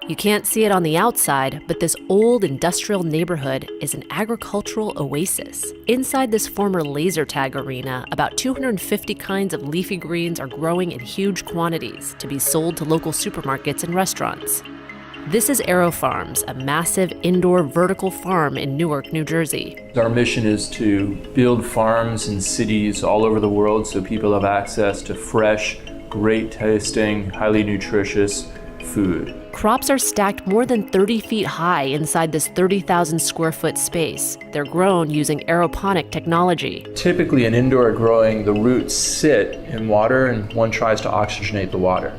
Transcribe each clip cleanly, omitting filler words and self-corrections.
You can't see it on the outside, but this old industrial neighborhood is an agricultural oasis. Inside this former laser tag arena, about 250 kinds of leafy greens are growing in huge quantities to be sold to local supermarkets and restaurants. This is Aero Farms, a massive indoor vertical farm in Newark, New Jersey. Our mission is to build farms in cities all over the world so people have access to fresh, great tasting, highly nutritious food. Crops are stacked more than 30 feet high inside this 30,000 square foot space. They're grown using aeroponic technology. Typically in indoor growing, the roots sit in water and one tries to oxygenate the water.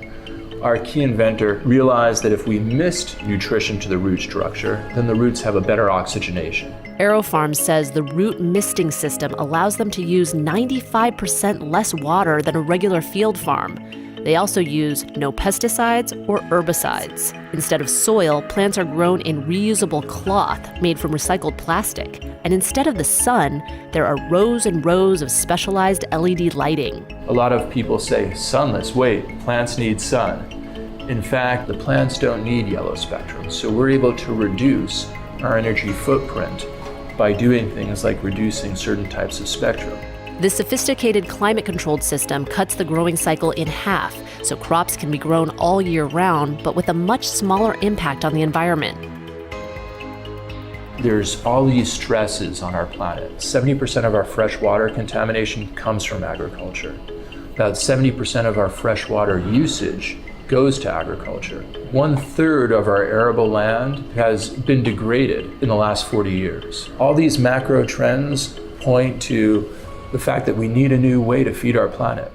Our key inventor realized that if we missed nutrition to the root structure, then the roots have a better oxygenation. Aero Farms says the root misting system allows them to use 95% less water than a regular field farm. They also use no pesticides or herbicides. Instead of soil, plants are grown in reusable cloth made from recycled plastic. And instead of the sun, there are rows and rows of specialized LED lighting. A lot of people say, sunless, wait, plants need sun. In fact, the plants don't need yellow spectrum, so we're able to reduce our energy footprint by doing things like reducing certain types of spectrum. This sophisticated climate-controlled system cuts the growing cycle in half, so crops can be grown all year round, but with a much smaller impact on the environment. There's all these stresses on our planet. 70% of our freshwater contamination comes from agriculture. About 70% of our freshwater usage goes to agriculture. 1/3 of our arable land has been degraded in the last 40 years. All these macro trends point to the fact that we need a new way to feed our planet.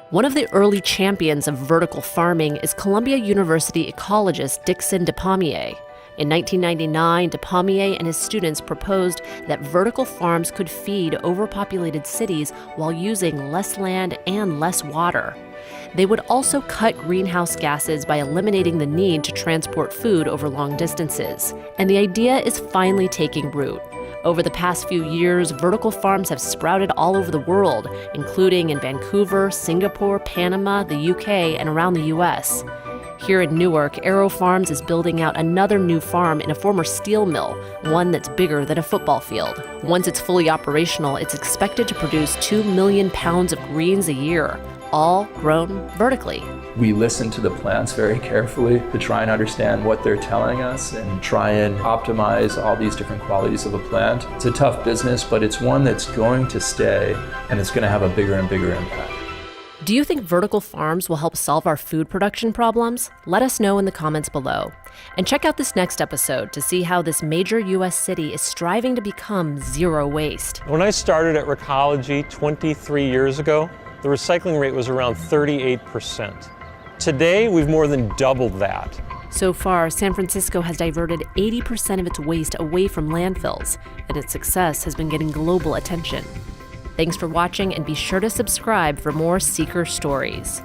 One of the early champions of vertical farming is Columbia University ecologist Dickson DePommier. In 1999, DePommier and his students proposed that vertical farms could feed overpopulated cities while using less land and less water. They would also cut greenhouse gases by eliminating the need to transport food over long distances. And the idea is finally taking root. Over the past few years, vertical farms have sprouted all over the world, including in Vancouver, Singapore, Panama, the UK, and around the US. Here in Newark, Aero Farms is building out another new farm in a former steel mill, one that's bigger than a football field. Once it's fully operational, it's expected to produce 2 million pounds of greens a year, all grown vertically. We listen to the plants very carefully to try and understand what they're telling us and try and optimize all these different qualities of a plant. It's a tough business, but it's one that's going to stay and it's going to have a bigger and bigger impact. Do you think vertical farms will help solve our food production problems? Let us know in the comments below. And check out this next episode to see how this major U.S. city is striving to become zero waste. When I started at Recology 23 years ago, the recycling rate was around 38%. Today, we've more than doubled that. So far, San Francisco has diverted 80% of its waste away from landfills, and its success has been getting global attention. Thanks for watching, and be sure to subscribe for more Seeker stories.